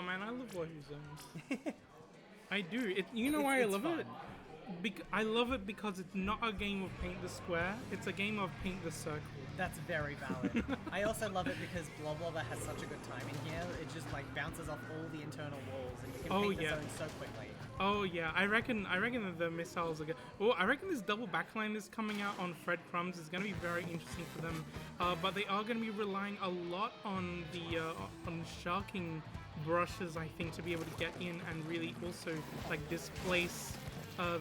Oh man, I love Wahoo zones. I do. You know why I love it? I love it because it's not a game of paint the square, it's a game of paint the circle. That's very valid. I also love it because Bloblobber has such a good time in here. It just like bounces off all the internal walls and you can paint the zone so quickly. Oh yeah, I reckon that the missiles are good. Oh, I reckon this double backline is coming out on Fred Crumbs is going to be very interesting for them. But they are going to be relying a lot on the on sharking brushes, I think, to be able to get in and really also like displace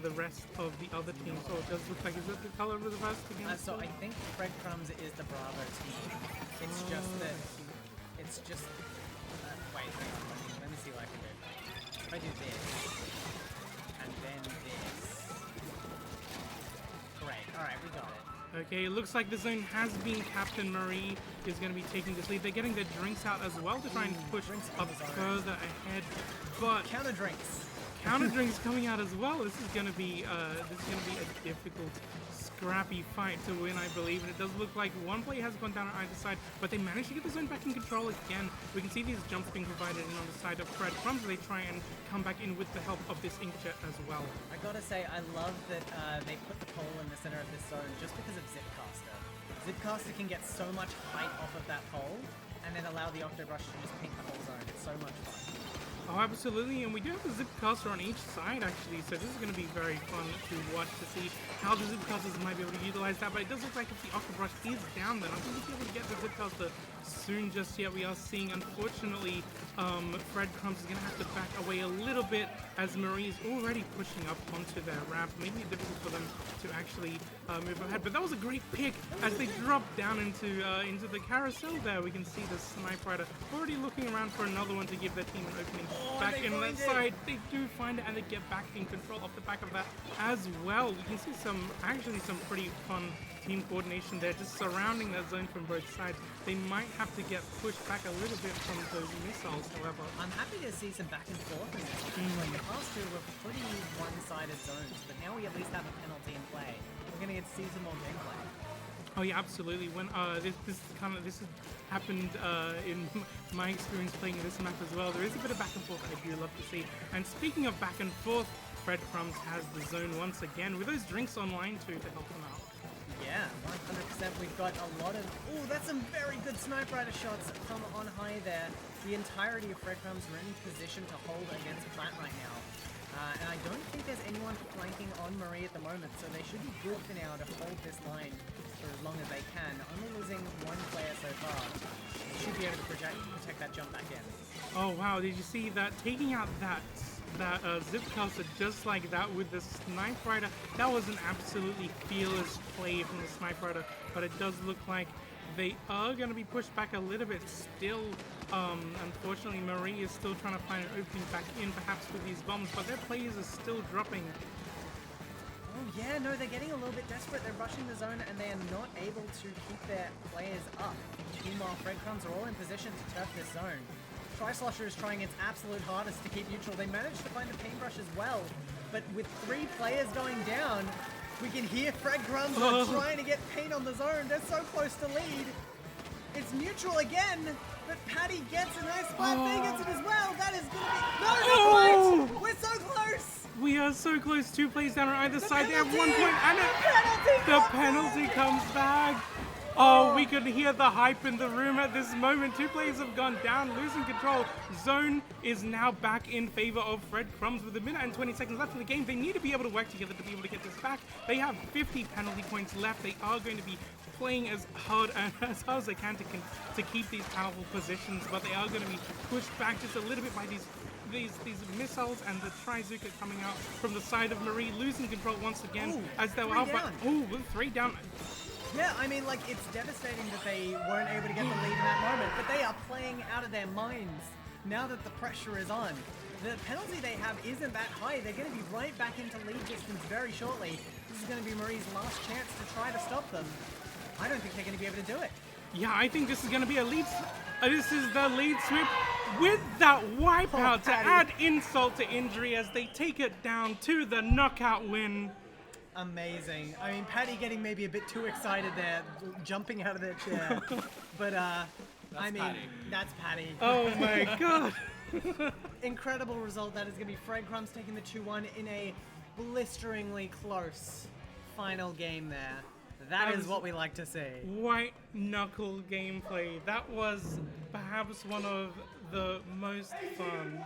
the rest of the other teams. Oh, it does look like, is that the color of the first again? So I think Fred Crumbs is the Bravo team. It's just that, wait, hang on, let me see what I can do. If I do this, and then this. Great, alright, we got it. Okay, it looks like the zone has been Captain Marie is going to be taking this lead. They're getting their drinks out as well to try and push up further ahead. But counter drinks. Counter drinks coming out as well. This is going to be a difficult, scrappy fight to win, I believe. And it does look like one player has gone down on either side, but they managed to get the zone back in control again. We can see these jumps being provided in on the side of Fred Crumbs. They try and come back in with the help of this inkjet as well. I gotta say, I love that they put the pole in the center of this zone just because of Zipcaster. Zipcaster can get so much height off of that pole and then allow the Octobrush to just paint the whole zone. It's so much fun. Oh, absolutely, and we do have a Zipcaster on each side, actually, so this is going to be very fun to watch to see how the Zipcasters might be able to utilize that, but it does look like if the Octobrush is down, then I think we'll be able to get the Zipcaster soon just yet. We are seeing, unfortunately, Fred Crumbs is going to have to back away a little bit as Marie is already pushing up onto their ramp, making it difficult for them to actually move ahead, but that was a great pick as they drop down into the carousel there. We can see the Sniper Rider already looking around for another one to give their team an opening. Back in that side, they do find it and they get back in control off the back of that as well. We can see some pretty fun team coordination there, just surrounding that zone from both sides. They might have to get pushed back a little bit from those missiles, however. I'm happy to see some back and forth in this. Like the past two were pretty one-sided zones, but now we at least have a penalty in play. We're going to get to see some more gameplay. Oh yeah, absolutely. When this has happened in my experience playing this map as well. There is a bit of back and forth I do love to see. And speaking of back and forth, Fred Crumbs has the zone once again with those drinks online too to help him out. Yeah, 100%. We've got a lot of... Oh, that's some very good Sniper Rider shots from on high there. The entirety of Fred Crumbs are in position to hold against Plat right now. And I don't think there's anyone flanking on Marie at the moment, so they should be good for now to hold this line for as long as they can. Only losing one player so far. They should be able to protect that jump back in. Oh wow, did you see that? Taking out that Zipcaster just like that with the Sniper Rider, that was an absolutely fearless play from the Sniper Rider, but it does look like they are going to be pushed back a little bit still. Unfortunately, Marie is still trying to find an opening back in, perhaps with these bombs, but their players are still dropping. Oh yeah, no, they're getting a little bit desperate. They're rushing the zone and they are not able to keep their players up. Meanwhile, Fred Crumbs are all in position to turf this zone. Tri-Slosher is trying its absolute hardest to keep neutral. They managed to find the paintbrush as well, but with 3 players going down, we can hear Fred Crumbs trying to get paint on the zone. They're so close to lead. It's neutral again, but Patty gets a nice splat. They gets it as well. That is going to be... No, we're so close! We are so close. 2 plays down on either side. They have 1 point, and the penalty comes back. Oh, we could hear the hype in the room at this moment. 2 players have gone down, losing control. Zone is now back in favor of Fred Crumbs with 1 minute and 20 seconds left in the game. They need to be able to work together to be able to get this back. They have 50 penalty points left. They are going to be playing as hard as they can to keep these powerful positions, but they are going to be pushed back just a little bit by these missiles and the Trizuka coming out from the side of Marie, losing control once again as they were out. With 3 down. Yeah, I mean, like, it's devastating that they weren't able to get the lead in that moment, but they are playing out of their minds now that the pressure is on. The penalty they have isn't that high. They're going to be right back into lead distance very shortly. This is going to be Marie's last chance to try to stop them. I don't think they're going to be able to do it. Yeah, I think this is going to be a lead. This is the lead sweep with that wipeout to add insult to injury as they take it down to the knockout win. Amazing. I mean, Patty getting maybe a bit too excited there, jumping out of their chair. But, I mean, Patty. That's Patty. Oh my god. Incredible result. That is going to be Fred Crumbs taking the 2-1 in a blisteringly close final game there. That is what we like to see. White knuckle gameplay. That was perhaps one of the most fun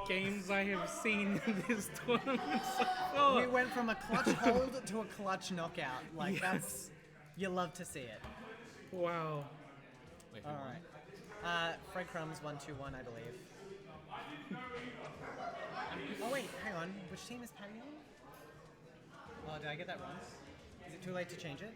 games I have seen in this tournament so far. We went from a clutch hold to a clutch knockout. Like, Yes. that's... You love to see it. Wow. Wait, All right. Fred Crumbs 1-2-1, I believe. Oh, wait, hang on. Which team is Patty on? Oh, did I get that wrong? Is it too late to change it?